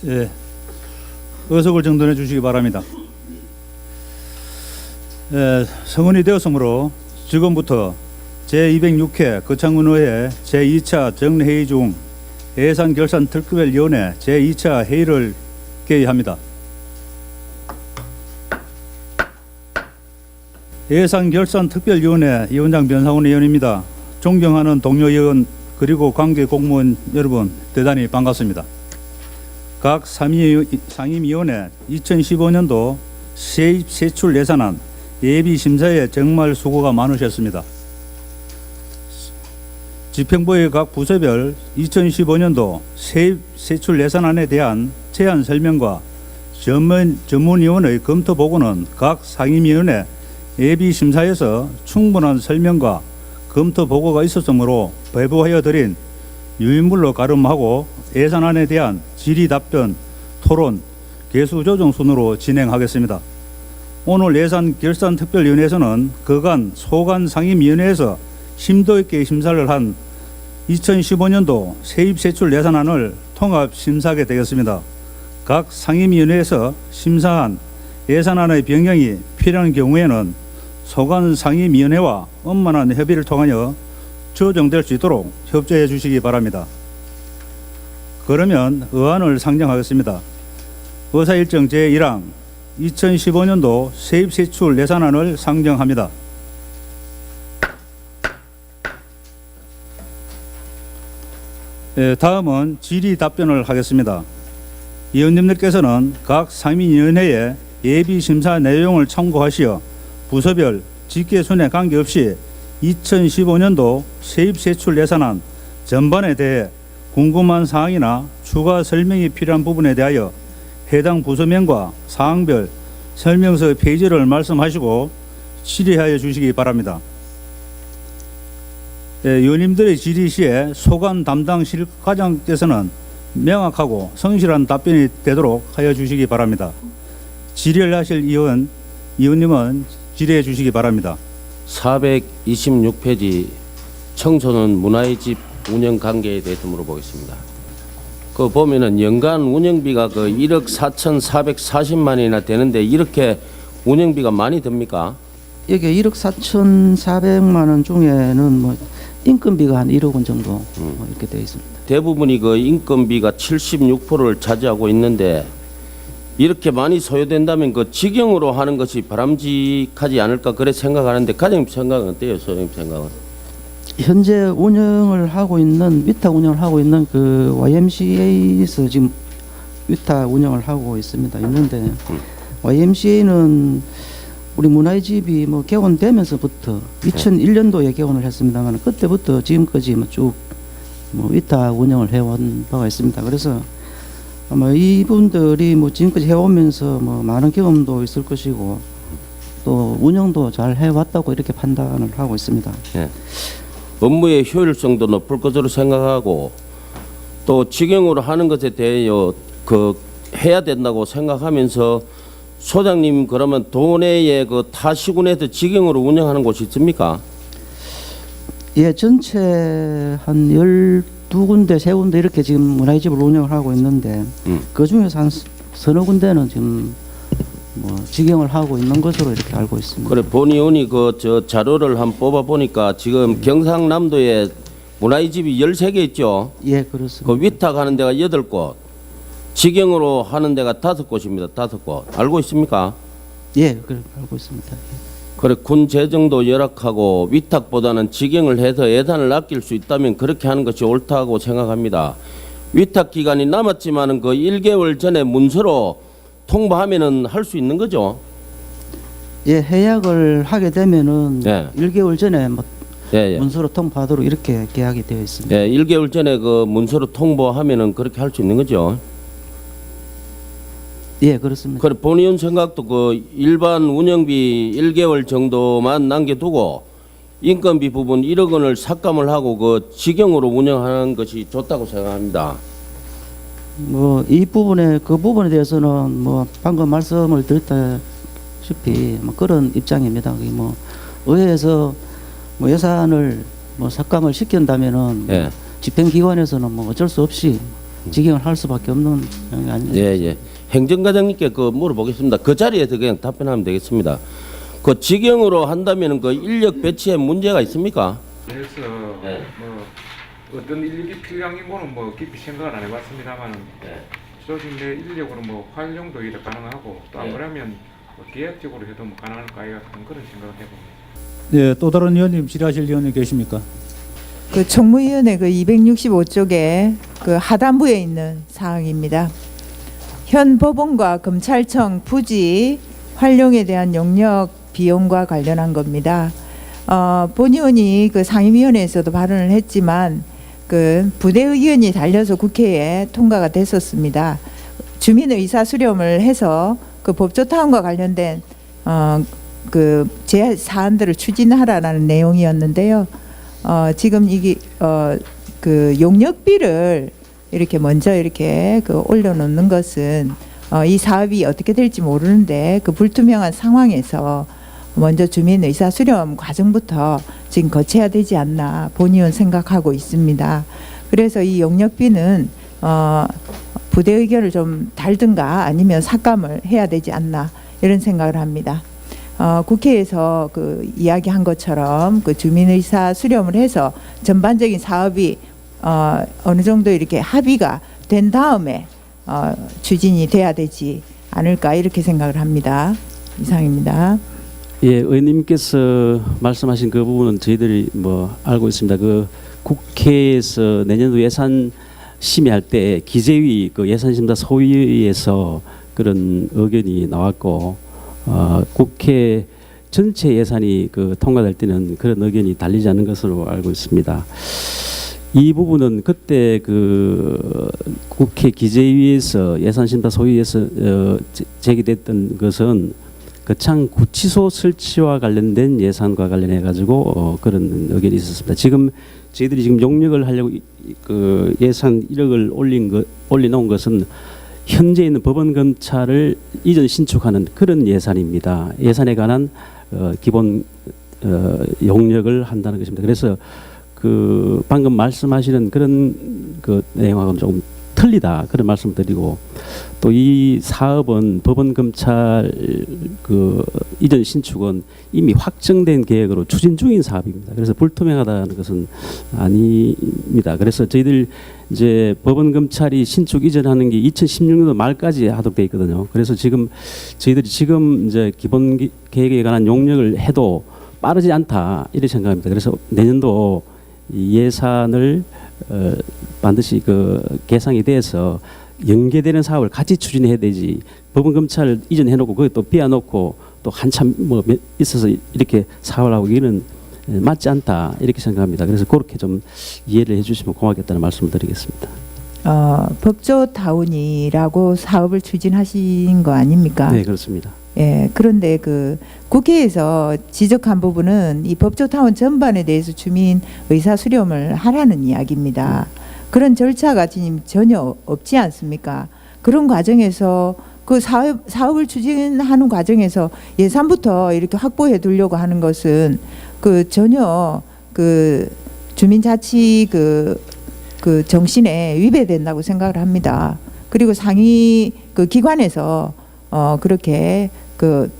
예, 의석을 정돈해 주시기 바랍니다. 예, 성원이 되었으므로 지금부터 제206회 거창군의회 제2차 정례회의 중 예산결산특별위원회 제2차 회의를 개의합니다. 예산결산특별위원회 위원장 변상훈 의원입니다. 존경하는 동료 의원 그리고 관계 공무원 여러분 대단히 반갑습니다. 각 상임위원회 2015년도 세입 세출 예산안 예비심사에 정말 수고가 많으셨습니다. 집행부의 각 부서별 2015년도 세입 세출 예산안에 대한 제안 설명과 전문위원의 검토 보고는 각 상임위원회 예비심사에서 충분한 설명과 검토 보고가 있었으므로 배부하여 드린 유인물로 가름하고 예산안에 대한 질의 답변, 토론, 개수 조정 순으로 진행하겠습니다. 오늘 예산결산특별위원회에서는 그간 소관 상임위원회에서 심도 있게 심사를 한 2015년도 세입세출 예산안을 통합 심사하게 되겠습니다. 각 상임위원회에서 심사한 예산안의 변경이 필요한 경우에는 소관 상임위원회와 원만한 협의를 통하여 조정될 수 있도록 협조해 주시기 바랍니다. 그러면 의안을 상정하겠습니다. 의사일정 제1항 2015년도 세입세출 예산안을 상정합니다. 다음은 질의 답변을 하겠습니다. 위원님들께서는 각 상임위원회의 예비심사 내용을 참고하시어 부서별 직계순에 관계없이 2015년도 세입세출 예산안 전반에 대해 궁금한 사항이나 추가 설명이 필요한 부분에 대하여 해당 부서명과 사항별 설명서 페이지를 말씀하시고 질의하여 주시기 바랍니다. 위원님들의 질의 시에 소관 담당 실과장께서는 명확하고 성실한 답변이 되도록 하여 주시기 바랍니다. 질의를 하실 위원님은 질의해 주시기 바랍니다. 426페이지 청소년 문화의 집 운영 관계에 대해서 물어보겠습니다. 그 보면은 연간 운영비가 그 1억 4,440만이나 되는데 이렇게 운영비가 많이 듭니까? 여기 1억 4,400만 원 중에는 뭐 인건비가 한 1억 원 정도 이렇게 되어 있습니다. 대부분이 그 인건비가 76%를 차지하고 있는데 이렇게 많이 소요된다면 그 직영으로 하는 것이 바람직하지 않을까 그래 생각하는데 과장님 생각은 어때요? 소장님 생각은? 현재 운영을 하고 있는 위탁 운영을 하고 있는 그 YMCA에서 지금 위탁 운영을 하고 있는데 YMCA는 우리 문화의 집이 뭐 개원되면서부터 2001년도에 개원을 했습니다만 그때부터 지금까지 쭉 위탁 운영을 해온 바가 있습니다. 그래서 아마 이분들이 뭐 지금까지 해오면서 뭐 많은 경험도 있을 것이고 또 운영도 잘 해왔다고 이렇게 판단을 하고 있습니다. 네. 업무의 효율성도 높을 것으로 생각하고 또 직영으로 하는 것에 대해 그 해야 된다고 생각하면서 소장님 그러면 도내에 그 타 시군에서 직영으로 운영하는 곳이 있습니까? 예, 전체 한 12군데, 3군데 이렇게 지금 문화의 집을 운영을 하고 있는데 그 중에서 한 서너 군데는 지금 뭐 직영을 하고 있는 것으로 이렇게 알고 있습니다. 그래 본 의원이 그 저 자료를 한번 뽑아 보니까 지금 경상남도에 문화의 집이 13개 있죠. 예, 그렇습니다. 그 위탁하는 데가 8곳, 직영으로 하는 데가 5곳입니다. 5곳. 알고 있습니까? 예, 그래 알고 있습니다. 그래 군 재정도 열악하고 위탁보다는 직영을 해서 예산을 아낄 수 있다면 그렇게 하는 것이 옳다고 생각합니다. 위탁 기간이 남았지만은 그 1개월 전에 문서로 통보하면은 할 수 있는 거죠. 예, 해약을 하게 되면은 예. 1개월 전에 뭐 예. 문서로 통보하도록 이렇게 계약이 되어 있습니다. 예, 1개월 전에 그 문서로 통보하면은 그렇게 할 수 있는 거죠. 예, 그렇습니다. 그래 본 의원 생각도 그 일반 운영비 1개월 정도만 남겨두고 인건비 부분 1억 원을 삭감을 하고 그 직영으로 운영하는 것이 좋다고 생각합니다. 뭐 이 부분에 그 부분에 대해서는 뭐 방금 말씀을 드렸다시피 뭐 그런 입장입니다. 뭐 의회에서 뭐 예산을 뭐 삭감을 시킨다면은 예. 집행기관에서는 뭐 어쩔 수 없이 직행을 할 수밖에 없는 게 아니에요. 예, 예. 행정과장님께 그 물어보겠습니다. 그 자리에서 그냥 답변하면 되겠습니다. 그 직영으로 한다면 그 인력 배치에 문제가 있습니까? 그래서 네. 뭐 어떤 인력이 필요한 경우는 뭐 깊이 생각을 안 해봤습니다만 조직 내 인력으로 뭐 활용도 일도 가능하고 또 안 네. 그러면 뭐 계약적으로 해도 뭐 가능할까 하는 그런 생각을 해봅니다. 네, 또 다른 의원님 질의하실 의원님 계십니까? 그 총무위원회 그 265쪽에 그 하단부에 있는 사항입니다. 현 법원과 검찰청 부지 활용에 대한 용역 비용과 관련한 겁니다. 본 의원이 그 상임위원회에서도 발언을 했지만 그 부대 의견이 달려서 국회에 통과가 됐었습니다. 주민 의사 수렴을 해서 그 법조타운과 관련된 그 제 사안들을 추진하라는 내용이었는데요. 지금 이게 그 용역비를 이렇게 먼저 이렇게 그 올려놓는 것은 이 사업이 어떻게 될지 모르는데 그 불투명한 상황에서 먼저 주민 의사 수렴 과정부터 지금 거쳐야 되지 않나 본 의원 생각하고 있습니다. 그래서 이 용역비는 부대 의견을 좀 달든가 아니면 삭감을 해야 되지 않나 이런 생각을 합니다. 국회에서 그 이야기한 것처럼 그 주민 의사 수렴을 해서 전반적인 사업이 어느 정도 이렇게 합의가 된 다음에 추진이 돼야 되지 않을까 이렇게 생각을 합니다. 이상입니다. 예, 의원님께서 말씀하신 그 부분은 저희들이 뭐 알고 있습니다. 그 국회에서 내년도 예산 심의할 때 기재위 그 예산심사 소위에서 그런 의견이 나왔고 국회 전체 예산이 그 통과될 때는 그런 의견이 달리지 않는 것으로 알고 있습니다. 이 부분은 그때 그 국회 기재위에서 예산심사 소위에서 제기됐던 것은 거창 구치소 설치와 관련된 예산과 관련해 가지고 그런 의견이 있었습니다. 지금 저희들이 지금 용역을 하려고 그 예산 1억을 올려놓은 것은 현재 있는 법원 검찰을 이전 신축하는 그런 예산입니다. 예산에 관한 기본 용역을 한다는 것입니다. 그래서 그 방금 말씀하시는 그런 그 내용하고는 조금 틀리다 그런 말씀드리고 또 이 사업은 법원 검찰 그 이전 신축은 이미 확정된 계획으로 추진 중인 사업입니다. 그래서 불투명하다는 것은 아닙니다. 그래서 저희들 이제 법원 검찰이 신축 이전하는 게 2016년도 말까지 하도록 돼 있거든요. 그래서 지금 저희들이 지금 이제 기본 계획에 관한 용역을 해도 빠르지 않다 이렇게 생각합니다. 그래서 내년도 이 예산을 반드시 그 계상이 돼서 연계되는 사업을 같이 추진해야 되지 법원 검찰 이전해놓고 그게 또 비워놓고 또 한참 뭐 있어서 이렇게 사업을 하고 이는 맞지 않다 이렇게 생각합니다. 그래서 그렇게 좀 이해를 해주시면 고맙겠다는 말씀을 드리겠습니다. 법조타운이라고 사업을 추진하신 거 아닙니까? 네, 그렇습니다. 예, 그런데 그 국회에서 지적한 부분은 이 법조타운 전반에 대해서 주민 의사 수렴을 하라는 이야기입니다. 그런 절차가 지금 전혀 없지 않습니까? 그런 과정에서 그 사업을 추진하는 과정에서 예산부터 이렇게 확보해 두려고 하는 것은 그 전혀 그 주민자치 그 정신에 위배된다고 생각을 합니다. 그리고 상위 그 기관에서 그렇게 그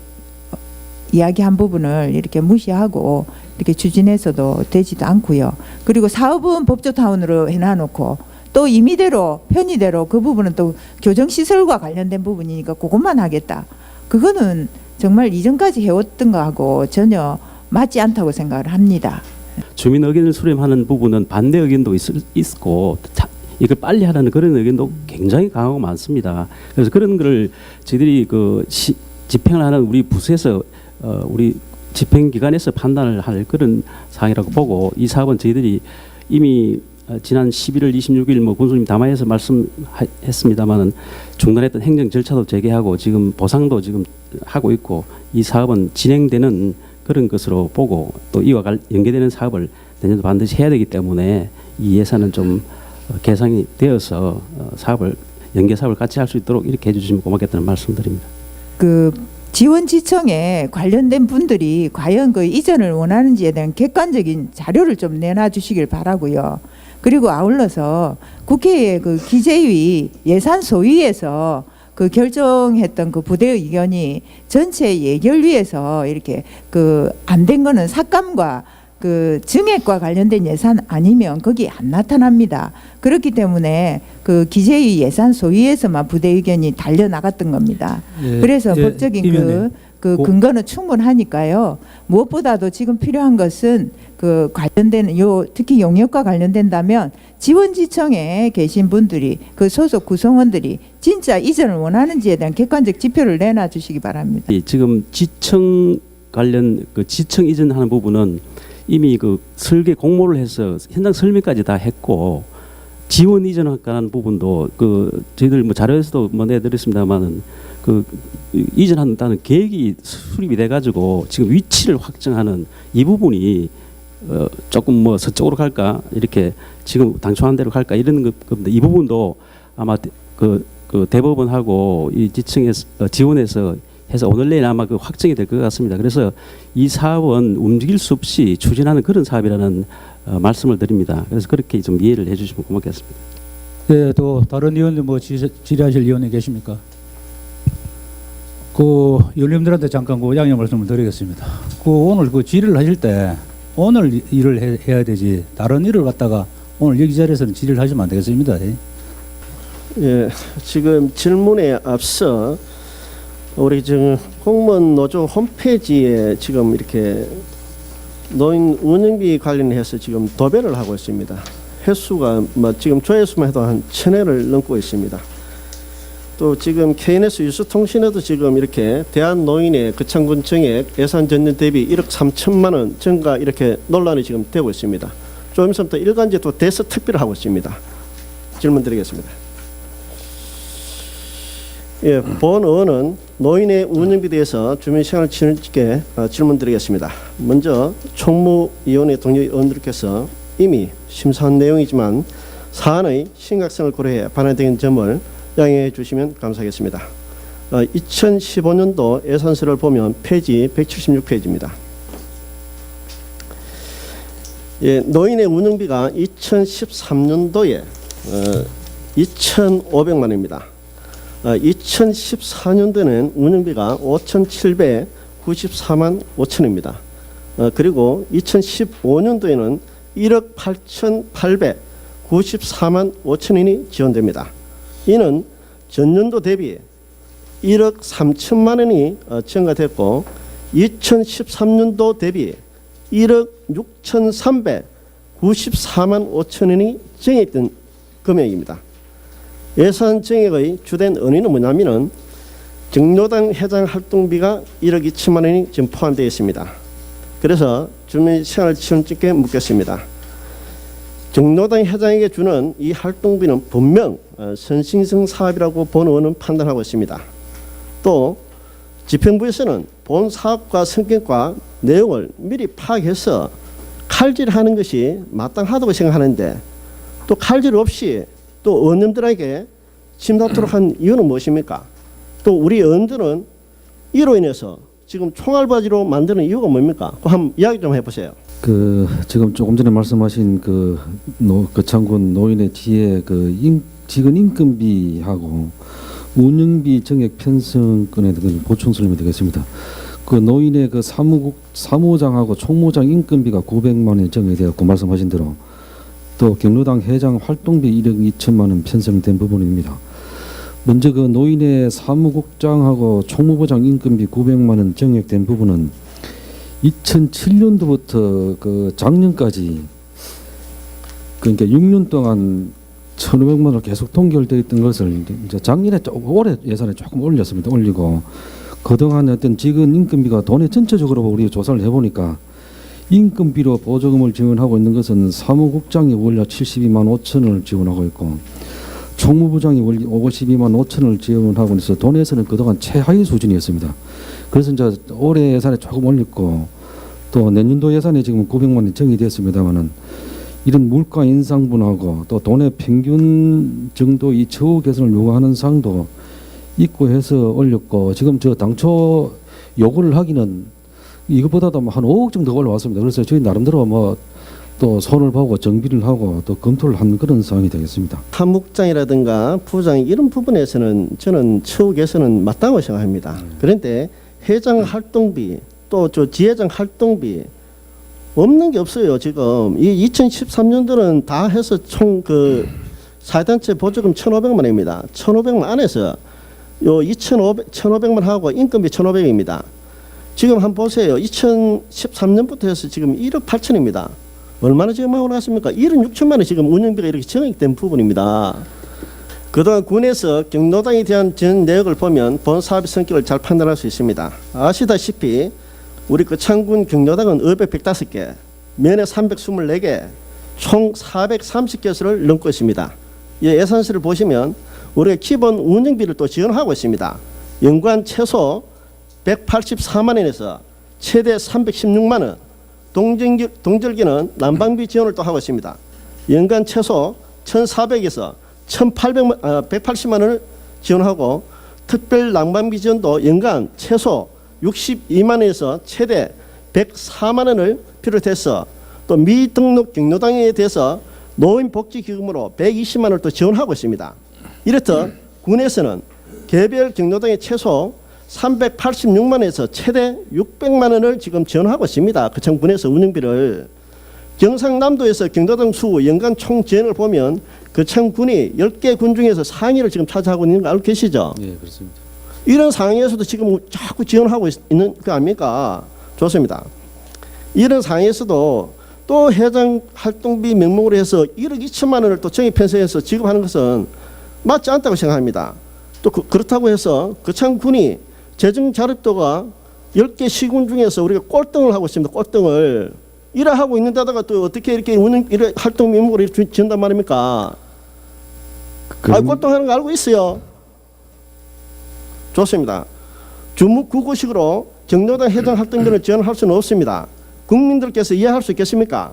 이야기한 부분을 이렇게 무시하고 이렇게 추진해서도 되지도 않고요. 그리고 사업은 법조타운으로 해놔놓고 또 임의대로 편의대로 그 부분은 또 교정시설과 관련된 부분이니까 그것만 하겠다. 그거는 정말 이전까지 해왔던 거하고 전혀 맞지 않다고 생각을 합니다. 주민 의견을 수렴하는 부분은 반대 의견도 있고 이걸 빨리 하라는 그런 의견도 굉장히 강하고 많습니다. 그래서 그런 거를 저희들이 그 집행을 하는 우리 부서에서 우리 집행기관에서 판단을 할 그런 사항이라고 보고 이 사업은 저희들이 이미 지난 11월 26일 뭐 군수님 담화에서 말씀했습니다마는 중단했던 행정 절차도 재개하고 지금 보상도 지금 하고 있고 이 사업은 진행되는 그런 것으로 보고 또 이와 연계되는 사업을 내년도 반드시 해야 되기 때문에 이 예산은 좀 계상이 되어서 연계 사업을 같이 할 수 있도록 이렇게 해주시면 고맙겠다는 말씀드립니다. 그 지원지청에 관련된 분들이 과연 그 이전을 원하는지에 대한 객관적인 자료를 좀 내놔 주시길 바라고요. 그리고 아울러서 국회의 그 기재위 예산 소위에서 그 결정했던 그 부대 의견이 전체 예결위에서 이렇게 그 안 된 거는 삭감과 그 증액과 관련된 예산 아니면 거기 안 나타납니다. 그렇기 때문에 그 기재위 예산 소위에서만 부대 의견이 달려 나갔던 겁니다. 예, 그래서 예, 법적인 이면에 그 근거는 충분하니까요. 무엇보다도 지금 필요한 것은 그 관련된 특히 용역과 관련된다면 지원지청에 계신 분들이 그 소속 구성원들이 진짜 이전을 원하는지에 대한 객관적 지표를 내놔 주시기 바랍니다. 지금 지청 관련 그 지청 이전하는 부분은 이미 그 설계 공모를 해서 현장 설명까지 다 했고 지원 이전하는 부분도 그 저희들 뭐 자료에서도 뭐 내드렸습니다만은 그 이전한다는 계획이 수립이 돼 가지고 지금 위치를 확정하는 이 부분이 조금 뭐 서쪽으로 갈까 이렇게 지금 당초한 대로 갈까 이런 겁니다. 이 부분도 아마 그 대법원하고 이 지청에서 지원해서 해서 오늘 내일 아마 그 확정이 될 것 같습니다. 그래서 이 사업은 움직일 수 없이 추진하는 그런 사업이라는 말씀을 드립니다. 그래서 그렇게 좀 이해를 해주시면 고맙겠습니다. 네, 또 다른 의원들 뭐 질의하실 의원이 계십니까? 그 의원님들한테 잠깐 그 양해 말씀을 드리겠습니다. 그 오늘 그 질의를 하실 때 오늘 일을 해야 되지 다른 일을 갖다가 오늘 여기 자리에서는 질의를 하시면 안 되겠습니다. 예, 지금 질문에 앞서 우리 지금 공무원 노조 홈페이지에 지금 이렇게 노인 운영비 관련해서 지금 도배를 하고 있습니다. 횟수가 뭐 지금 조회수만 해도 한 1000회를 넘고 있습니다. 또 지금 KNS 유수통신에도 지금 이렇게 대한노인의 거창군 정액 예산 전년 대비 1억 3천만 원 증가 이렇게 논란이 지금 되고 있습니다. 좀 있으면 또 일간지 또 대서특비를 하고 있습니다. 질문 드리겠습니다. 예, 본 의원은 노인의 운영비에 대해서 주민생활 친화적게 질문 드리겠습니다. 먼저 총무위원회 동료 의원들께서 이미 심사한 내용이지만 사안의 심각성을 고려해 반영된 점을 양해해 주시면 감사하겠습니다. 2015년도 예산서를 보면 페이지 176페이지입니다. 예, 노인의 운영비가 2013년도에 2,500만 원입니다. 2014년도에는 운영비가 5,794만 5천입니다. 그리고 2015년도에는 1억 8,894만 5천원이 지원됩니다. 이는 전년도 대비 1억 3천만 원이 증가됐고 2013년도 대비 1억 6,394만 5천원이 증액된 금액입니다. 예산 증액의 주된 원인은 뭐냐면은 정로당 회장 활동비가 1억 2천만 원이 지금 포함되어 있습니다. 그래서 주민생활지원직에 묻겠습니다. 정로당 회장에게 주는 이 활동비는 분명 선신성 사업이라고 본 의원은 판단하고 있습니다. 또 집행부에서는 본 사업과 성격과 내용을 미리 파악해서 칼질하는 것이 마땅하다고 생각하는데 또 칼질 없이 또 의원님들에게 침뱉도록 한 이유는 무엇입니까? 또 우리 의원들은 이로 인해서 지금 총알바지로 만드는 이유가 뭡니까? 그거 한번 이야기 좀 해보세요. 지금 조금 전에 말씀하신 거창군 노인의 뒤에 직원 임금비하고 운영비 정액 편성권에 대한 보충 설명이 되겠습니다. 그 노인의 그 사무장하고 총무장 임금비가 900만 원이 정액되었고 말씀하신 대로 또 경로당 회장 활동비 1억 2천만 원 편성된 부분입니다. 먼저 그 노인의 사무국장하고 총무부장 임금비 900만 원 정액된 부분은 2007년도부터 그 작년까지 그러니까 6년 동안 1,500만 원을 계속 동결되어 있던 것을 이제 작년에 올해 예산에 조금 올렸습니다. 올리고 그동안 어떤 직원 임금비가 돈에 전체적으로 우리 조사를 해보니까 임금비로 보조금을 지원하고 있는 것은 사무국장이 월량 72만 5천원을 지원하고 있고 총무부장이 월 52만 5천원을 지원하고 있어서 돈에서는 그동안 최하위 수준이었습니다. 그래서 이제 올해 예산에 조금 올렸고 또 내년도 예산에 지금 900만 원이 정의됐습니다만은 이런 물가 인상분하고 또 돈의 평균 정도 이 처우 개선을 요구하는 사항도 있고 해서 올렸고 지금 저 당초 요구를 하기는 이것보다도 한 5억 정도 올라왔습니다. 그래서 저희 나름대로 뭐 또 손을 보고 정비를 하고 또 검토를 한 그런 상황이 되겠습니다. 사무국장이라든가 부장 이런 부분에서는 저는 처우 개선은 맞다고 생각합니다. 그런데 회장 활동비 또 저 지회장 활동비 없는 게 없어요. 지금 이 2013년도는 다 해서 총 그 사회단체 보조금 1,500만 원입니다. 1,500만 안에서 요 1,500만 하고 인건비 1,500입니다. 지금 한번 보세요. 2013년부터 해서 지금 1억 8천입니다. 얼마나 지금하고 나왔습니까? 1억 6천만 원 지금 운영비가 이렇게 정액된 부분입니다. 그동안 군에서 경로당에 대한 전 내역을 보면 본 사업의 성격을 잘 판단할 수 있습니다. 아시다시피 우리 거창군 경로당은 505개, 면에 324개, 총 430개소를 넘고 있습니다. 이 예산서를 보시면 우리가 기본 운영비를 또 지원하고 있습니다. 연간 최소 184만 원에서 최대 316만 원, 동절기는 난방비 지원을 또 하고 있습니다. 연간 최소 1,400에서 1,80만 원을 지원하고 특별 난방비 지원도 연간 최소 62만 원에서 최대 104만 원을 비롯해서 또 미등록 경로당에 대해서 노인복지기금으로 120만 원을 또 지원하고 있습니다. 이렇듯 군에서는 개별 경로당에 최소 386만 원에서 최대 600만 원을 지금 지원하고 있습니다. 거창군에서 운영비를. 경상남도에서 경로당 수 연간 총 지원을 보면 거창군이 10개 군 중에서 상위를 지금 차지하고 있는 거 알고 계시죠? 예, 그렇습니다. 이런 상황에서도 지금 자꾸 지원하고 있는 거 아닙니까? 좋습니다. 이런 상황에서도 또 회장 활동비 명목으로 해서 1억 2천만 원을 또 정액 편성해서 지급하는 것은 맞지 않다고 생각합니다. 또 그렇다고 해서 거창군이 재정 자립도가 10개 시군 중에서 우리가 꼴등을 하고 있습니다. 꼴등을. 이래 하고 있는 데다가 또 어떻게 이렇게 이래 활동 명목으로 이렇게 지은단 말입니까? 꼴등하는 거 알고 있어요. 좋습니다. 주무구구식으로 경로당 회장 활동비를 지원할 수는 없습니다. 국민들께서 이해할 수 있겠습니까?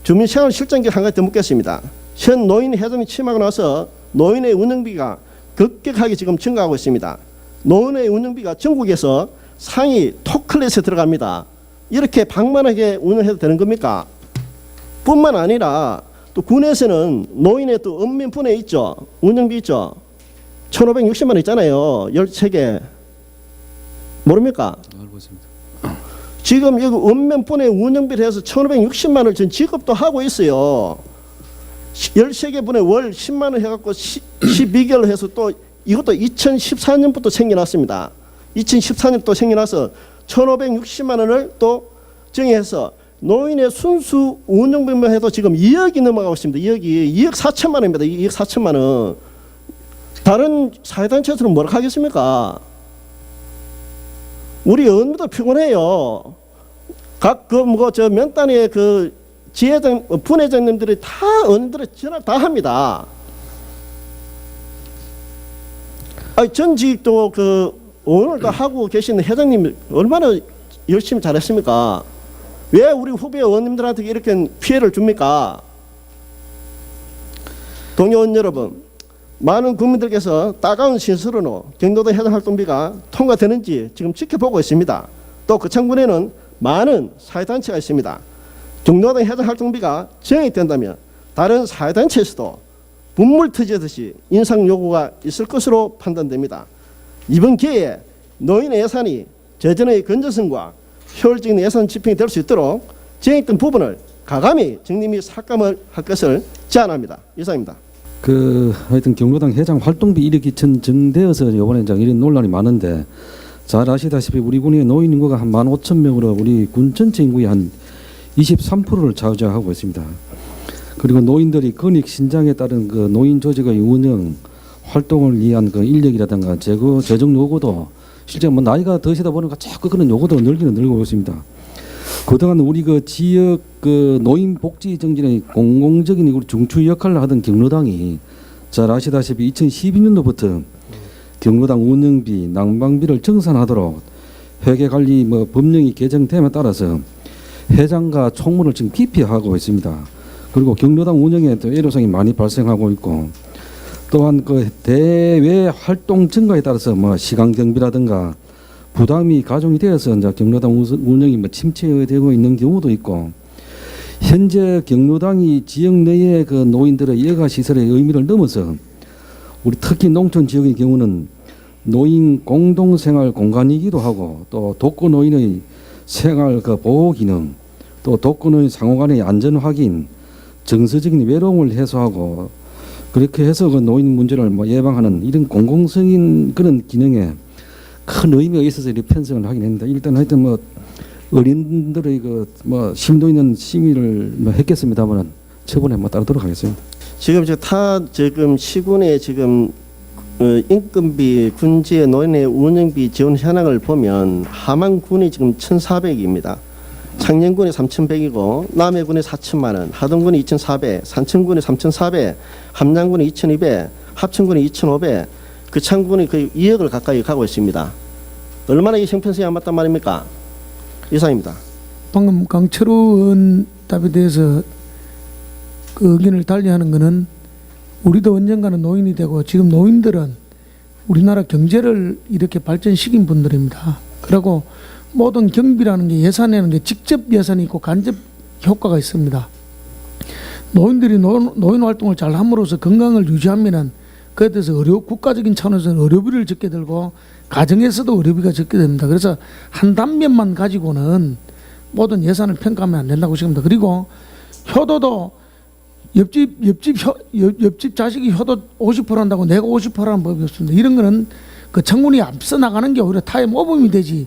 주민생활실장께 한 가지 더 묻겠습니다. 현 노인 회장이 취임하고 나서 노인의 운영비가 급격하게 지금 증가하고 있습니다. 노인의 운영비가 전국에서 상위 톱클래스에 들어갑니다. 이렇게 방만하게 운영해도 되는 겁니까? 뿐만 아니라 또 군에서는 노인의 또 읍면분에 있죠. 운영비 있죠. 1,560만 원 있잖아요. 13개. 모릅니까? 알고 있습니다. 지금 여기 읍면분에 운영비를 해서 1,560만 원을 전 지급도 하고 있어요. 13개 분에 월 10만 원 해갖고 12개월 해서 또 이것도 2014년부터 생겨났습니다. 2014년 또 생겨나서 1,560만 원을 또 정해서 노인의 순수 운영비만 해도 지금 2억이 넘어가고 있습니다. 2억 4천만 원입니다. 2억 4천만 원. 다른 사회단체들은 뭐라 하겠습니까? 우리 의원님도 피곤해요. 각 저 면단의 그 지회장, 분회장님들이 다 의원님들이 전화 다 합니다. 전직도 그 오늘 다 하고 계시는 회장님 얼마나 열심히 잘했습니까? 왜 우리 후배 의원님들한테 이렇게 피해를 줍니까? 동료 의원 여러분, 많은 국민들께서 따가운 신수로 경로당 회장 활동비가 통과되는지 지금 지켜보고 있습니다. 또 거창군에는 많은 사회단체가 있습니다. 경로당 회장 활동비가 정액된다면 다른 사회단체에서도 분물 터지듯이 인상 요구가 있을 것으로 판단됩니다. 이번 기회에 노인의 예산이 재정의 건전성과 효율적인 예산 집행이 될 수 있도록 정액된 부분을 가감히 정리 및 삭감을 할 것을 제안합니다. 이상입니다. 하여튼 경로당 회장 활동비 1억 2천 정되어서 이번에 이제 이런 논란이 많은데 잘 아시다시피 우리 군의 노인 인구가 한 15,000명으로 우리 군 전체 인구의 한 23%를 차지하고 있습니다. 그리고 노인들이 근익 신장에 따른 그 노인 조직의 운영 활동을 위한 그 인력이라든가 재정 요구도 실제 뭐 나이가 드시다 보니까 자꾸 그런 요구도 늘기는 늘고 있습니다. 그동안 우리 그 지역 그 노인 복지 정진의 공공적인 우리 중추 역할을 하던 경로당이 잘 아시다시피 2012년도부터 경로당 운영비, 난방비를 정산하도록 회계관리 뭐 법령이 개정됨에 따라서 회장과 총무를 지금 기피하고 있습니다. 그리고 경로당 운영에 또 애로사항이 많이 발생하고 있고 또한 그 대외 활동 증가에 따라서 뭐 시간 경비라든가 부담이 가중이 되어서 이제 경로당 운영이 뭐 침체되고 있는 경우도 있고 현재 경로당이 지역 내의 그 노인들의 여가 시설의 의미를 넘어서 우리 특히 농촌 지역의 경우는 노인 공동생활 공간이기도 하고 또 독거 노인의 생활 그 보호 기능 또 독거 노인 상호 간의 안전 확인 정서적인 외로움을 해소하고 그렇게 해서 그 노인 문제를 뭐 예방하는 이런 공공성인 그런 기능에 큰 의미가 있어서 이렇게 편성을 하긴 했는데 일단 하여튼 뭐 어린들의 그 뭐 심도 있는 심의를 뭐 했겠습니다만은 처분에 뭐 따르도록 하겠습니다. 지금 지금 시군의 지금 인건비 군지의 노인의 운영비 지원 현황을 보면 함안군이 지금 1,400입니다. 창녕군이 3,100이고 남해군이 4천만 원, 하동군이 2,400, 산청군이 3,400, 함양군이 2,200, 합천군이 2,500, 그창군이 거의 2억을 가까이 가고 있습니다. 얼마나 이 형편성이 안 맞단 말입니까? 이상입니다. 방금 강철우 의원 답에 대해서 그 의견을 달리하는 것은 우리도 언젠가는 노인이 되고 지금 노인들은 우리나라 경제를 이렇게 발전시킨 분들입니다. 그리고 모든 경비라는 게 예산이라는 게 직접 예산이 있고 간접 효과가 있습니다. 노인들이 노인 활동을 잘 함으로써 건강을 유지하면은 그에 대해서 국가적인 차원에서는 의료비를 적게 들고 가정에서도 의료비가 적게 됩니다. 그래서 한 단면만 가지고는 모든 예산을 평가하면 안 된다고 생각합니다. 그리고 효도도 옆집 자식이 효도 50% 한다고 내가 50% 하는 법이 없습니다. 이런 거는 그 청군이 앞서 나가는 게 오히려 타의 모범이 되지.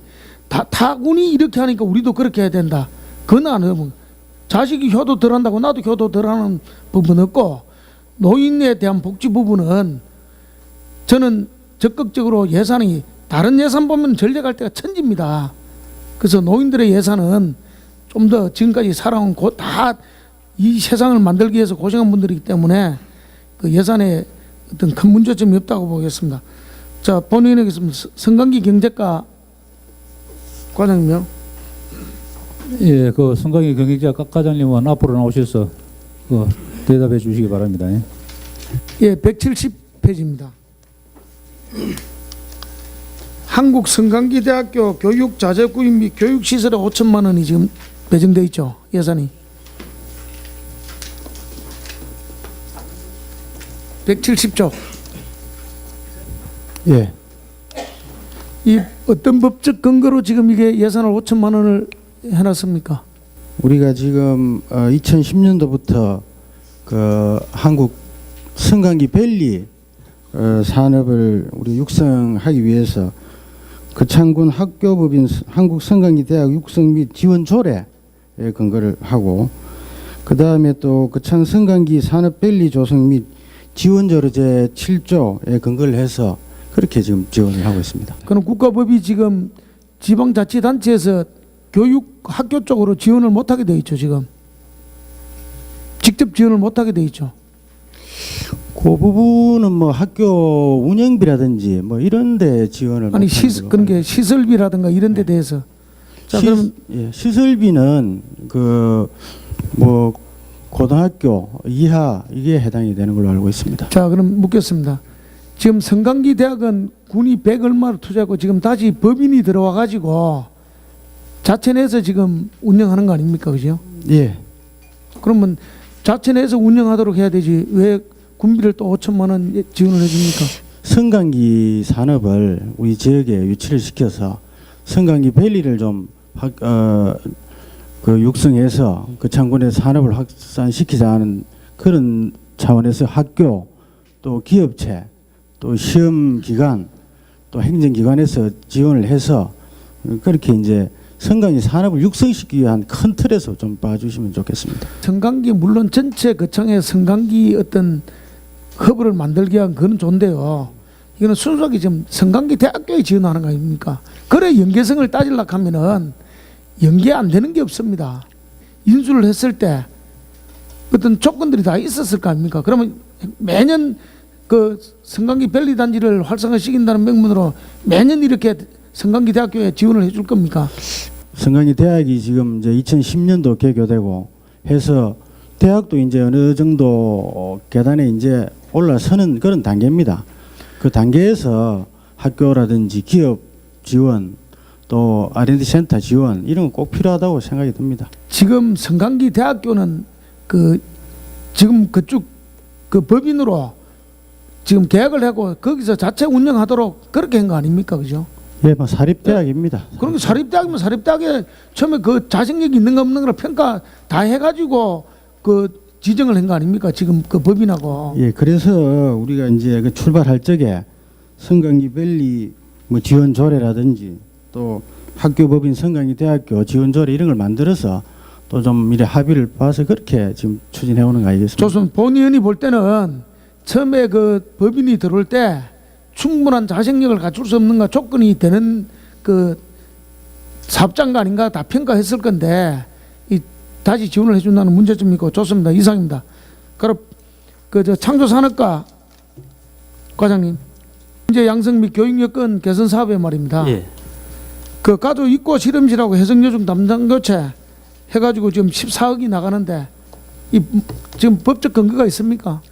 타군이 이렇게 하니까 우리도 그렇게 해야 된다. 그건 안 해요. 자식이 효도 덜 한다고 나도 효도 덜 하는 부분 없고 노인에 대한 복지 부분은 저는 적극적으로 예산이 다른 예산 보면 전략할 때가 천지입니다. 그래서 노인들의 예산은 좀 더 지금까지 살아온 다 이 세상을 만들기 위해서 고생한 분들이기 때문에 그 예산에 어떤 큰 문제점이 없다고 보겠습니다. 자, 본의원에겠습니다. 성강기 경제과 과장님요. 예, 그 성강희 경영자 과장님은 앞으로 나오셔서 그 대답해 주시기 바랍니다. 예, 170페이지입니다. 한국 성강기대학교 교육 자재 구입 및 교육 시설에 5천만 원이 지금 배정돼 있죠. 예산이 170조. 예. 이 어떤 법적 근거로 지금 이게 예산을 5천만 원을 해놨습니까? 우리가 지금 2010년도부터 그 한국 성강기 밸리 산업을 우리 육성하기 위해서 거창군 학교법인 한국 성강기대학 육성 및 지원 조례에 근거를 하고 그 다음에 또 거창 성강기 산업 밸리 조성 및 지원조례 제 7조에 근거를 해서 그렇게 지금 지원을 하고 있습니다. 그럼 국가법이 지금 지방자치단체에서 교육 학교 쪽으로 지원을 못하게 돼 있죠. 지금 직접 지원을 못하게 돼 있죠. 그 부분은 뭐 학교 운영비라든지 뭐 이런 데 지원을 아니 그런 게 합니다. 시설비라든가 이런 데 대해서 자 그러면 시설비는 그 뭐 고등학교 이하 이게 해당이 되는 걸로 알고 있습니다. 자 그럼 묻겠습니다. 지금 성강기 대학은 군이 100 얼마를 투자하고 지금 다시 법인이 들어와 가지고 자체 내에서 지금 운영하는 거 아닙니까? 그죠? 예. 그러면 자체 내에서 운영하도록 해야 되지 왜 군비를 또 5천만 원 지원을 해줍니까? 성강기 산업을 우리 지역에 유치를 시켜서 성강기 밸리를 좀 그 육성해서 그 창군의 산업을 확산시키자는 그런 차원에서 학교 또 기업체 또 시험기관 또 행정기관에서 지원을 해서 그렇게 이제 성강기 산업을 육성시키기 위한 큰 틀에서 좀 봐주시면 좋겠습니다. 성강기 물론 전체 거창의 성강기 어떤 허브를 만들기 위한 그건 좋은데요. 이거는 순수하게 지금 성강기 대학교에 지원하는 거 아닙니까? 그래 연계성을 따지려고 하면은 연계 안 되는 게 없습니다. 인수를 했을 때 어떤 조건들이 다 있었을 거 아닙니까? 그러면 매년 그 성강기 밸리 단지를 활성화시킨다는 명분으로 매년 이렇게 성강기 대학교에 지원을 해줄 겁니까? 성강기 대학이 지금 이제 2010년도 개교되고 해서 대학도 이제 어느 정도 계단에 이제 올라서는 그런 단계입니다. 그 단계에서 학교라든지 기업 지원 또 R&D 센터 지원 이런 거 꼭 필요하다고 생각이 듭니다. 지금 성강기 대학교는 그 지금 그쪽 그 법인으로 지금 계약을 하고 거기서 자체 운영하도록 그렇게 한 거 아닙니까, 그죠? 예, 뭐 사립대학입니다. 그러니까 사립대학이면 사립대학에 처음에 그 자생력이 있는가 없는 걸 평가 다 해가지고 그 지정을 한 거 아닙니까? 지금 그 법인하고. 예, 그래서 우리가 이제 그 출발할 적에 성강기 밸리 뭐 지원 조례라든지 또 학교 법인 성강기 대학교 지원 조례 이런 걸 만들어서 또 좀 이래 합의를 봐서 그렇게 지금 추진해 오는 거 아니겠습니까? 조선 본 의원이 볼 때는 처음에 그 법인이 들어올 때 충분한 자생력을 갖출 수 없는가 조건이 되는 그 사업장가 아닌가 다 평가했을 건데 이 다시 지원을 해준다는 문제점이 있고 좋습니다. 이상입니다. 그럼 그 저 창조산업과 과장님 이제 양성 및 교육 여건 개선 사업에 말입니다. 예. 그 가족 입고 실험실하고 해성여중 담당 교체 해가지고 지금 14억이 나가는데 이 지금 법적 근거가 있습니까?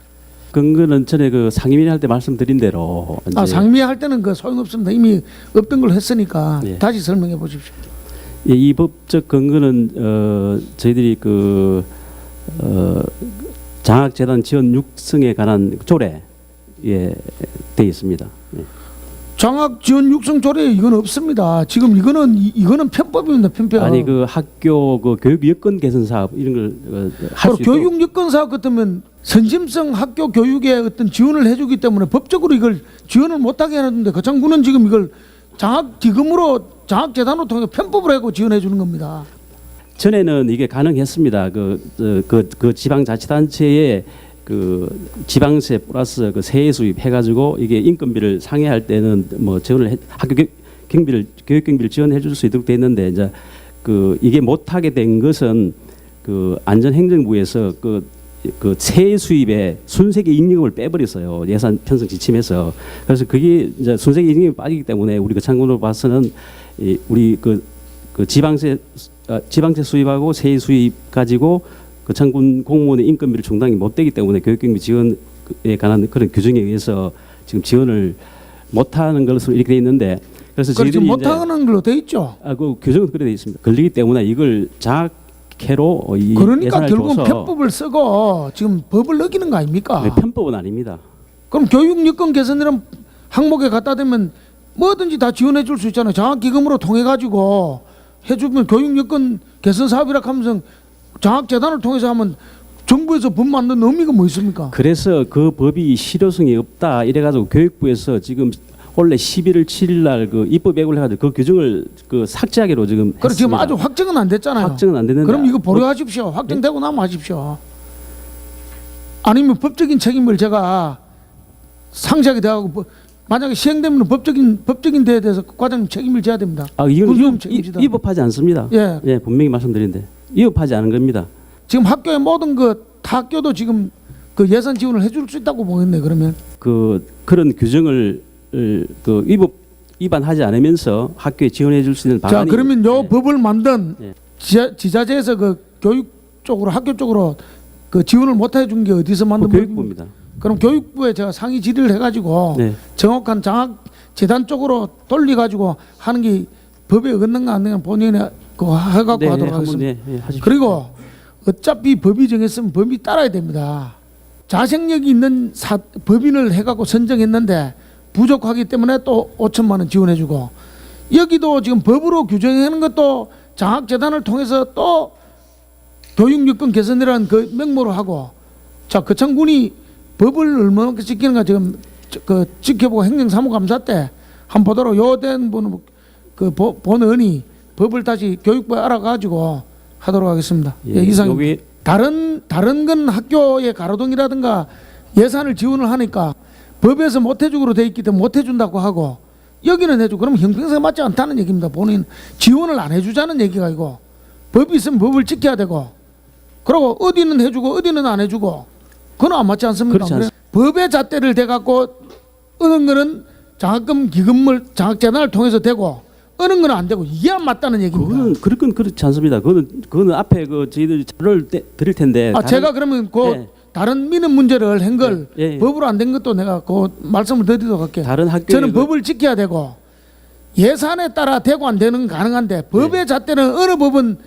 근거는 전에 그 상임위 할 때 말씀드린 대로 아, 상임위 할 때는 그 소용없습니다. 이미 없던 걸 했으니까 예. 다시 설명해 보십시오. 예, 이 법적 근거는 저희들이 그 장학재단 지원 육성에 관한 조례에 돼 있습니다. 예. 장학 지원 육성 조례에 이건 없습니다. 지금 이거는 편법입니다. 편법. 아니 그 학교 그 교육 여건 개선 사업 이런 걸 할 수 있도록 교육 여건 사업 같으면 선심성 학교 교육에 어떤 지원을 해주기 때문에 법적으로 이걸 지원을 못하게 해놨는데 그 장군은 지금 이걸 장학 기금으로 장학재단으로 통해 편법으로 하고 지원해 주는 겁니다. 전에는 이게 가능했습니다. 그 지방자치단체에 그 지방세 플러스 그 세액 수입 해가지고 이게 인건비를 상회할 때는 뭐 지원을 학교 경비를 교육 경비를 지원해 줄 수 있도록 돼 있는데 이제 그 이게 못하게 된 것은 그 안전행정부에서 그 세액 수입에 순세계 잉여금을 빼버렸어요. 예산 편성 지침에서. 그래서 그게 이제 순세계 잉여금이 빠지기 때문에 우리 그 창군으로 봐서는 우리 그 지방세 수입하고 세액 수입 가지고 그 창군 공무원의 인건비를 충당이 못 되기 때문에 교육경비 지원에 관한 그런 규정에 의해서 지금 지원을 못하는 것으로 이렇게 돼 있는데 그래서 그렇지 저희들이 못하는 걸로 돼 있죠. 그 규정은 그래 돼 있습니다. 걸리기 때문에 이걸 장학회로 이 그러니까 예산을 결국은 줘서 편법을 쓰고 지금 법을 어기는 거 아닙니까? 네, 편법은 아닙니다. 그럼 교육 여건 개선이라는 항목에 갖다 대면 뭐든지 다 지원해 줄 수 있잖아요. 장학기금으로 통해 가지고 해주면 교육 여건 개선 사업이라 하면서 장학재단을 통해서 하면 정부에서 법 만든 의미가 뭐 있습니까? 그래서 그 법이 실효성이 없다 이래가지고 교육부에서 지금 원래 11월 7일 날 그 입법 예고를 해가지고 그 규정을 그 삭제하기로 지금 그래 지금 했습니다. 아주 확정은 안 됐잖아요. 확정은 안 됐는데 그럼 이거 보류하십시오. 확정되고 나면 하십시오. 아니면 법적인 책임을 제가 상세하게 대하고 만약에 시행되면 법적인 데에 대해서 과장님 책임을 져야 됩니다. 이건 위법하지 않습니다. 예. 분명히 말씀드린데 위법하지 않은 겁니다. 지금 학교의 모든 타 학교도 지금 그 예산 지원을 해줄 수 있다고 보겠네. 그러면 그런 규정을 그 위반하지 않으면서 학교에 지원해 줄 수 있는 방안이. 자 그러면 요 법을 만든 네. 지자체에서 그 교육 쪽으로 학교 쪽으로 그 지원을 못 해준 게 어디서 만든 교육부입니다. 그럼 교육부에 제가 상의 질의를 해가지고 네. 정확한 장학재단 쪽으로 돌려가지고 하는 게 법에 어긋는가 안 되는 본인이 그거 해갖고 네, 하도록 한번, 하겠습니다. 하십시오. 그리고 어차피 법이 정했으면 법이 따라야 됩니다. 자생력이 있는 법인을 해갖고 선정했는데 부족하기 때문에 또 5천만 원 지원해주고 여기도 지금 법으로 규정하는 것도 장학재단을 통해서 또 교육여건 개선이라는 그 명목으로 하고 자 거창군이 법을 얼마나 지키는가 지금 그 지켜보고 행정사무감사 때 한 보도록 요된 분은 그 본의원이 법을 다시 교육부에 알아가지고 하도록 하겠습니다. 예, 이상. 여기 다른 건 학교의 가로등이라든가 예산을 지원을 하니까 법에서 못해주기로 돼 있기 때문에 못해준다고 하고 여기는 해주고 그럼 형평성에 맞지 않다는 얘기입니다. 본인 지원을 안 해주자는 얘기가 아니고 법이 있으면 법을 지켜야 되고 그리고 어디는 해주고 어디는 안 해주고 그건 안 맞지 않습니까? 그렇지 않습니다. 법의 잣대를 대갖고 어느 거는 장학금 기금을 장학재단을 통해서 되고 어느 건 안 되고 이게 안 맞다는 얘기입니다. 그건 그렇지 않습니다. 그거는 앞에 그 저희들이 자료를 드릴 텐데. 제가 그러면 네. 다른 민원 문제를 한 걸 예. 법으로 안 된 것도 내가 그 말씀을 드리도록 할게요. 다른 학교에 저는 법을 지켜야 되고 예산에 따라 되고 안 되는 가능한데 법의 잣대는 어느 법은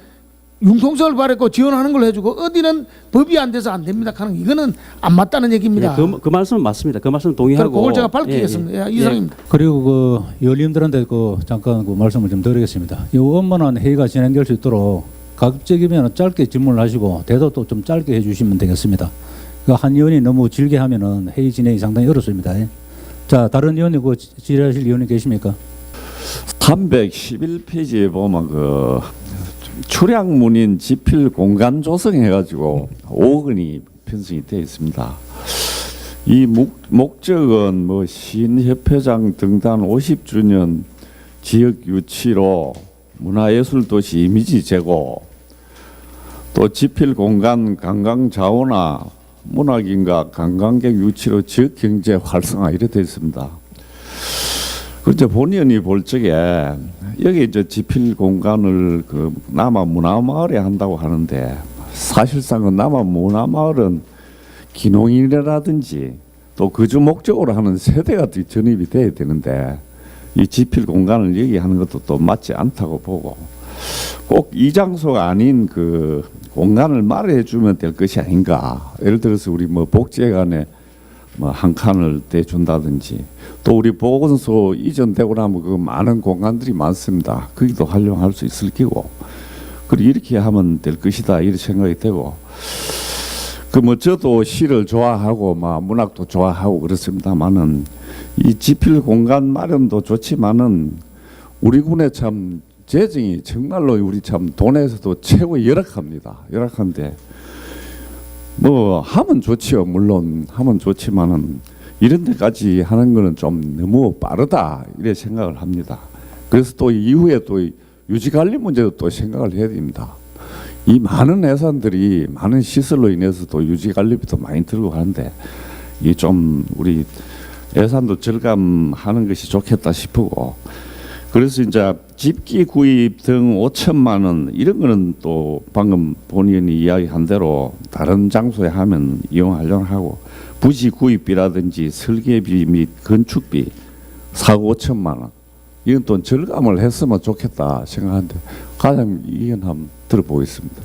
융통성을 발휘했고 지원하는 걸로 해주고 어디는 법이 안 돼서 안 됩니다. 이거는 안 맞다는 얘기입니다. 그 말씀은 맞습니다. 그 말씀 동의하고. 그걸 제가 밝히겠습니다. 이상입니다. 그리고 그 의원님들한테 잠깐 말씀을 좀 드리겠습니다. 이 원만한 회의가 진행될 수 있도록 가급적이면 짧게 질문을 하시고 대답도 좀 짧게 해주시면 되겠습니다. 한 의원이 너무 길게 하면은 회의 진행이 상당히 어렵습니다. 자, 다른 의원님 질의하실 의원님 계십니까? 311페이지에 보면 그 출향문인 지필 공간 조성해가지고 5억 원이 편성이 되어 있습니다. 이 목적은 뭐 시인협회장 등단 50주년 지역 유치로 문화예술도시 이미지 제고, 또 지필 공간 관광 자원화, 문화인과 관광객 유치로 지역 경제 활성화 이렇게 되어 있습니다. 그런데 본의원이 볼 적에 여기 이제 지필 공간을 그 남아 문화마을에 한다고 하는데, 사실상은 남아 문화마을은 기농이라든지 또 거주 목적으로 하는 세대가 전입이 돼야 되는데, 이 지필 공간을 얘기하는 것도 또 맞지 않다고 보고, 꼭 이 장소가 아닌 그 공간을 마련해 주면 될 것이 아닌가. 예를 들어서 우리 뭐 복지회관에 뭐 한 칸을 대준다든지, 또 우리 보건소 이전되고 나면 그 많은 공간들이 많습니다. 거기도 활용할 수 있을 끼고, 그리고 이렇게 하면 될 것이다 이런 생각이 되고, 그 뭐 저도 시를 좋아하고 막 문학도 좋아하고 그렇습니다만은 이 지필 공간 마련도 좋지만은 우리 군에 참 재정이 정말로 우리 참 돈에서도 최고 열악합니다. 열악한데 뭐 하면 좋지요. 물론 하면 좋지만은 이런 데까지 하는 거는 좀 너무 빠르다 이래 생각을 합니다. 그래서 또 이후에 또 유지관리 문제도 또 생각을 해야 됩니다. 이 많은 예산들이 많은 시설로 인해서도 유지관리비도 많이 들고 하는데 이 좀 우리 예산도 절감하는 것이 좋겠다 싶고, 그래서 이제 집기 구입 등 5천만 원 이런 거는 또 방금 본의원이 이야기한 대로 다른 장소에 하면 이용하려고 하고, 부지 구입비라든지 설계비 및 건축비 4억 5천만 원 이건 또 절감을 했으면 좋겠다 생각하는데, 과장님 의견 한번 들어보겠습니다.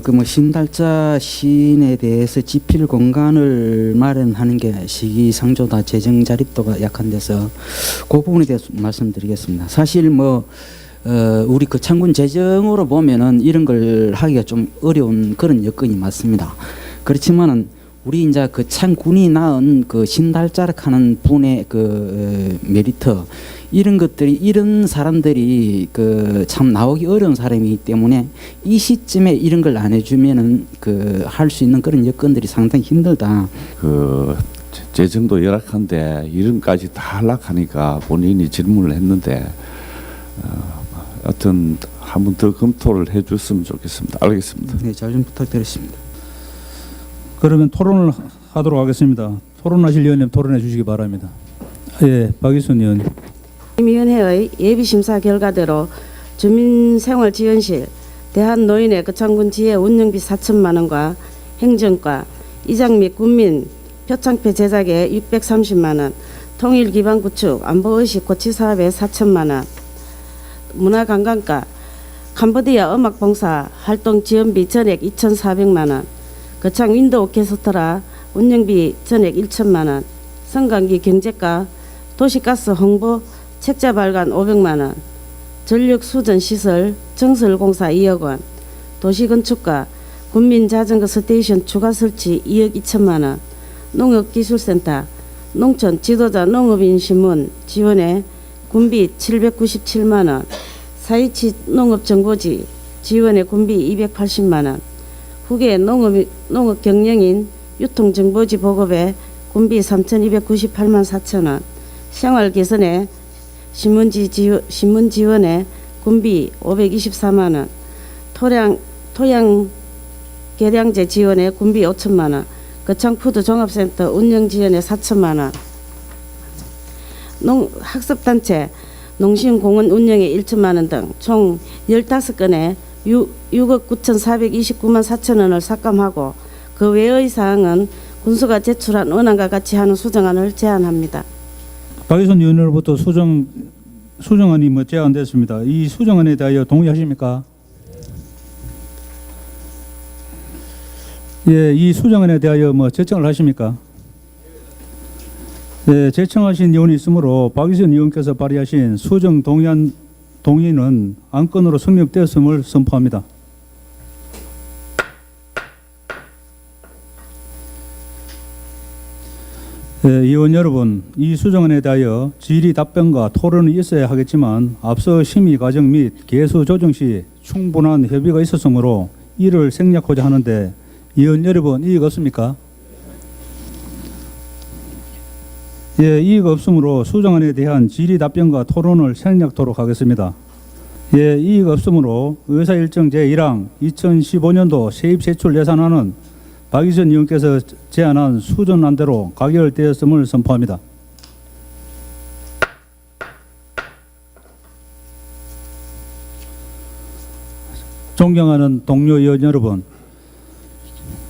그 뭐 신달자 시인에 대해서 지필 공간을 마련하는 게 시기상조다, 재정 자립도가 약한 데서 그 부분에 대해서 말씀드리겠습니다. 사실 뭐 우리 그 창군 재정으로 보면은 이런 걸 하기가 좀 어려운 그런 여건이 맞습니다. 그렇지만은 우리 이제 그 창군이 낳은 그 신달자락하는 분의 그 메리트, 이런 것들이, 이런 사람들이 그 참 나오기 어려운 사람이기 때문에 이 시점에 이런 걸 안 해주면은 그 할 수 있는 그런 여건들이 상당히 힘들다. 그 재정도 열악한데 이름까지 다 하락하니까 본인이 질문을 했는데 하여튼 한 번 더 검토를 해줬으면 좋겠습니다. 알겠습니다. 네, 잘 좀 부탁드리겠습니다. 그러면 토론을 하도록 하겠습니다. 토론하실 의원님 토론해 주시기 바랍니다. 예, 박일순 의원님. 위원회의 예비심사 결과대로 주민생활지원실 대한노인의 거창군 지회 운영비 4천만 원과 행정과 이장 및 군민 표창표 제작에 630만 원, 통일기반구축 안보의식 고치사업에 4천만 원, 문화관광과 캄보디아 음악봉사 활동 지원비 전액 2,400만 원, 거창 윈도우 오케스트라 운영비 전액 1천만 원, 성강기 경제과 도시가스 홍보 책자 발간 500만 원, 전력 수전 시설 정설공사 2억 원, 도시건축과 군민자전거 스테이션 추가 설치 2억 2천만 원, 농업기술센터 농촌 지도자 농업인신문 지원에 군비 797만 원, 4.27 농업정보지 지원에 군비 280만 원, 후계 농업경영인 유통정보지 보급에 군비 3,298만 4천 원, 생활개선에 신문 지원에 군비 524만 원, 토양 계량제 지원에 군비 5천만 원, 거창푸드 종합센터 운영 지원에 4천만 원, 학습단체 농심공원 운영에 1천만 원 등 총 15건에 6억 9,429만 4천 원을 삭감하고, 그 외의 사항은 군수가 제출한 원안과 같이 하는 수정안을 제안합니다. 박일순 의원으로부터 수정 수정안이 제안됐습니다. 이 수정안에 대하여 동의하십니까? 예, 이 수정안에 대하여 제청을 하십니까? 예, 제청하신 의원이 있으므로 박의선 의원께서 발의하신 수정 동의는 안건으로 성립되었음을 선포합니다. 예, 의원 여러분, 이 수정안에 대하여 질의 답변과 토론이 있어야 하겠지만 앞서 심의 과정 및 개수 조정 시 충분한 협의가 있었으므로 이를 생략하고자 하는데 의원 여러분 이의가 없습니까? 예, 이의가 없으므로 수정안에 대한 질의 답변과 토론을 생략토록 하겠습니다. 예, 이의가 없으므로 의사일정 제1항 2015년도 세입세출 예산안은 박의선 의원께서 제안한 수정안대로 가결되었음을 선포합니다. 존경하는 동료 의원 여러분,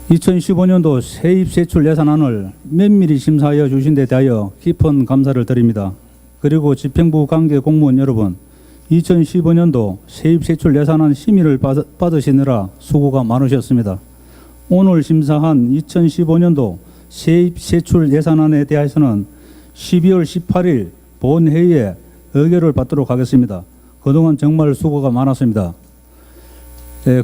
2015년도 세입세출 예산안을 면밀히 심사하여 주신 데 대하여 깊은 감사를 드립니다. 그리고 집행부 관계 공무원 여러분, 2015년도 세입세출 예산안 심의를 받으시느라 수고가 많으셨습니다. 오늘 심사한 2015년도 세입세출 예산안에 대해서는 12월 18일 본회의에 의결을 받도록 하겠습니다. 그동안 정말 수고가 많았습니다.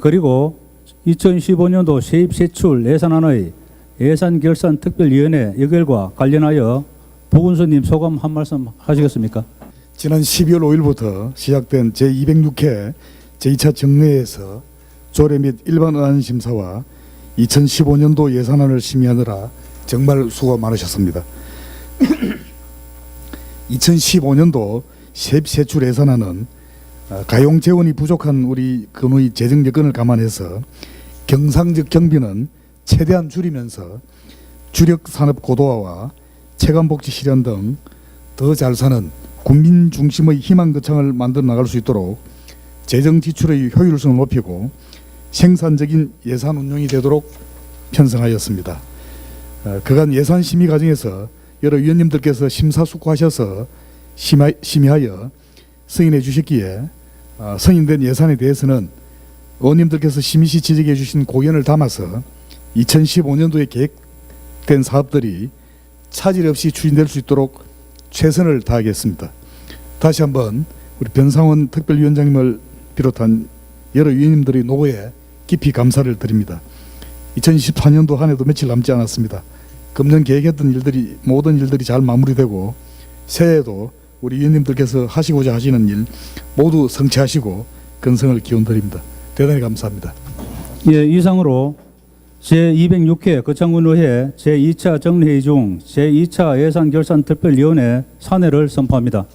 그리고 2015년도 세입세출 예산안의 예산결산특별위원회 의결과 관련하여 보건소님 소감 한 말씀 하시겠습니까? 지난 12월 5일부터 시작된 제206회 제2차 정례에서 조례 및 일반 의안 심사와 2015년도 예산안을 심의하느라 정말 수고 많으셨습니다. 2015년도 세입세출 예산안은 가용 재원이 부족한 우리 근의 재정 여건을 감안해서 경상적 경비는 최대한 줄이면서 주력 산업 고도화와 체감복지 실현 등 더 잘 사는 국민 중심의 희망 거창을 만들어 나갈 수 있도록 재정 지출의 효율성을 높이고 생산적인 예산 운용이 되도록 편성하였습니다. 그간 예산 심의 과정에서 여러 위원님들께서 심사숙고하셔서 심의하여 승인해 주셨기에 승인된 예산에 대해서는 의원님들께서 심의 시 지적해 주신 고견을 담아서 2015년도에 계획된 사업들이 차질 없이 추진될 수 있도록 최선을 다하겠습니다. 다시 한번 우리 변상원 특별위원장님을 비롯한 여러 위원님들의 노고에 깊이 감사를 드립니다. 2024년도 한 해도 며칠 남지 않았습니다. 금년 계획했던 일들이 모든 일들이 잘 마무리되고 새해에도 우리 위원님들께서 하시고자 하시는 일 모두 성취하시고 건승을 기원드립니다. 대단히 감사합니다. 예, 이상으로 제206회 거창군의회 제2차 정례회의 중 제2차 예산결산특별위원회 산회를 선포합니다.